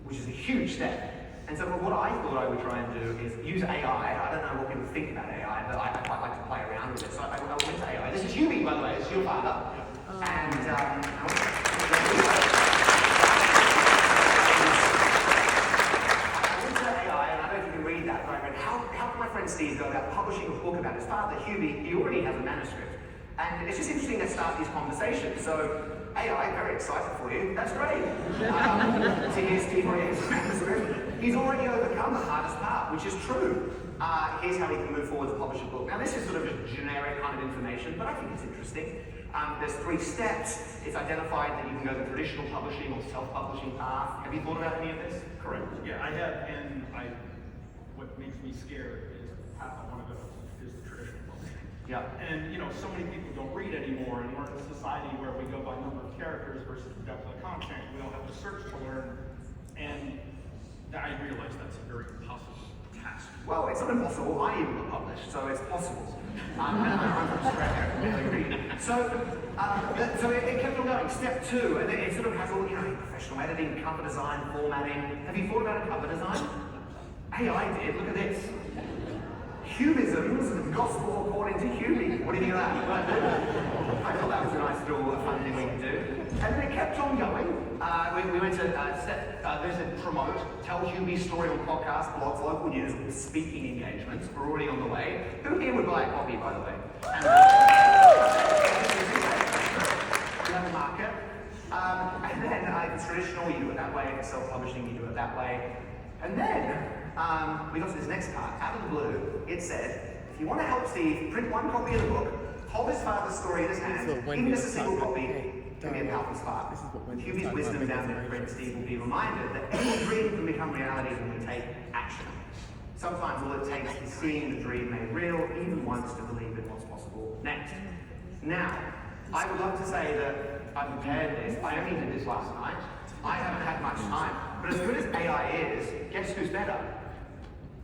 which is a huge step. And so what I thought I would try and do is use AI. I don't know what people think about AI, but I quite like to play around with it. So I went to AI. This is Hubie, by the way. This is your father. And I went to AI, and I don't know if you can read that, but I read, how can my friend Steve go about publishing a book about his father, Hubie? He already has a manuscript. And it's just interesting to start these conversations. So AI, very excited for you. That's great. So here's Steve already has a manuscript. He's already overcome the hardest part, which is true. Here's how he can move forward to publish a book. Now, this is sort of just generic kind of information, but I think it's interesting. There's 3 steps. It's identified that you can go the traditional publishing or self-publishing path. Have you thought about any of this? Correct. Yeah, I have, and what makes me scared is the path I want to go is the traditional publishing. Yeah. And so many people don't read anymore, and we're in a society where we go by number of characters versus the depth of the content. We all have to search to learn, and I realize that's a very impossible task. Well, it's not impossible. I even got published, so it's possible. I'm from Australia, really read. So it kept on going. Step 2, and it sort of has all, professional editing, cover design, formatting. Have you thought about a cover design? AI did. Look at this. Hubisms and gospel according to Hubie. What do you think of that? I thought that was a nice little fun thing we could do. And then it kept on going. We went to there's a promote, tell Hubie's story on podcasts, blogs, local news, speaking engagements. We're already on the way. Who here would buy a copy, by the way? And, we have a market. And then it's traditional, you do it that way. If it's self-publishing, you do it that way. And then we got to this next part. Out of the blue, it said, if you want to help Steve print 1 copy of the book, hold his father's story in his hand, even just a single copy, can be a powerful spark. With Hubie's wisdom down in print, Steve will be reminded that any dream can become reality when we take action. Sometimes all it takes is seeing the dream made real, even once, to believe in what's possible next. Now, I would love to say that I prepared this. I only did this last night. I haven't had much time. But as good as AI is, guess who's better?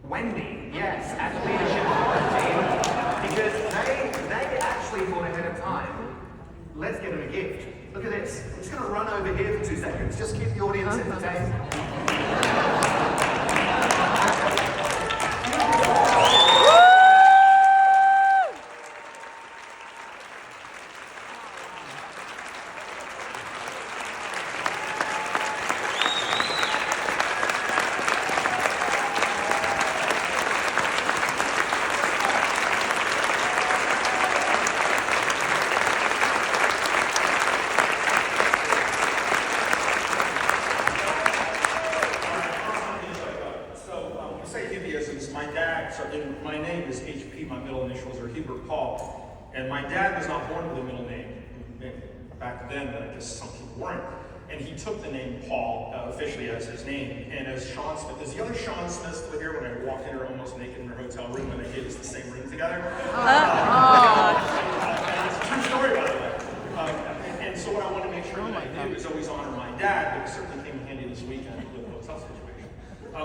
Wendy, yes, as leadership of the team, because they actually thought ahead of time. Let's give them a gift. Look at this. I'm just going to run over here for 2 seconds. Just keep the audience entertained. My name is HP, my middle initials are Hubert Paul, and my dad was not born with a middle name back then, but I guess some people weren't. And he took the name Paul officially as his name. And as Sean Smith, there's the other Sean Smiths over here when I walked in her almost naked in her hotel room and they gave us the same room together. And it's a true story, by the way. And so what I want to make sure that I do is always honor my dad, but it certainly came in handy this weekend with the hotel situation.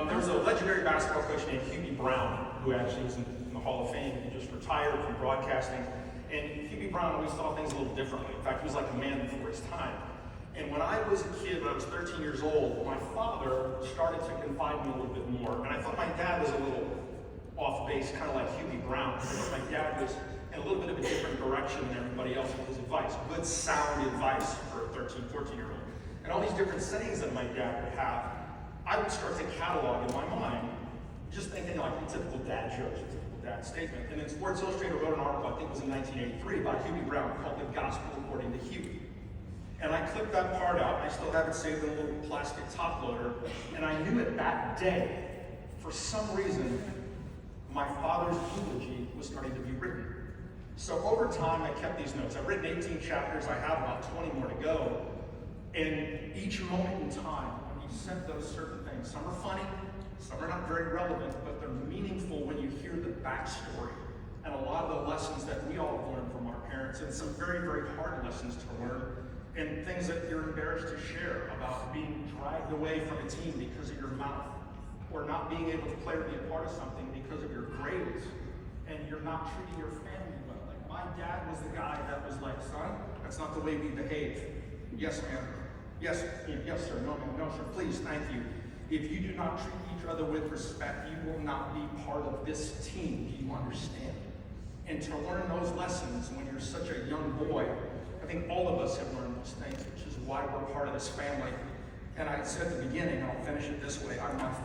There was a legendary basketball coach named Hubie Brown, who actually was in the Hall of Fame. He just retired from broadcasting. And Hubie Brown always saw things a little differently. In fact, he was like a man before his time. And when I was a kid, when I was 13 years old, my father started to confide me a little bit more. And I thought my dad was a little off base, kind of like Hubie Brown. I thought my dad was in a little bit of a different direction than everybody else with his advice. Good, sound advice for a 13, 14-year-old. And all these different sayings that my dad would have, I would start to catalog in my mind, just thinking like a typical dad joke, a typical dad statement. And then Sports Illustrated wrote an article, I think it was in 1983, by Hubie Brown called The Gospel According to Hubie. And I clipped that part out. I still have it saved in a little plastic top loader. And I knew it that day, for some reason, my father's eulogy was starting to be written. So over time, I kept these notes. I've written 18 chapters. I have about 20 more to go. And each moment in time, when he said those certain things, some are funny, some are not very relevant, but they're meaningful when you hear the backstory and a lot of the lessons that we all have learned from our parents, and some very, very hard lessons to learn, and things that you're embarrassed to share about being dragged away from a team because of your mouth, or not being able to play or be a part of something because of your grades, and you're not treating your family well. Like my dad was the guy that was like, son, that's not the way we behave. Yes, ma'am. Yes, yes, sir. No, ma'am. No, sir. Please, thank you. If you do not treat each other with respect, you will not be part of this team. Do you understand? And to learn those lessons when you're such a young boy, I think all of us have learned those things, which is why we're part of this family. And I said at the beginning, and I'll finish it this way, I'm not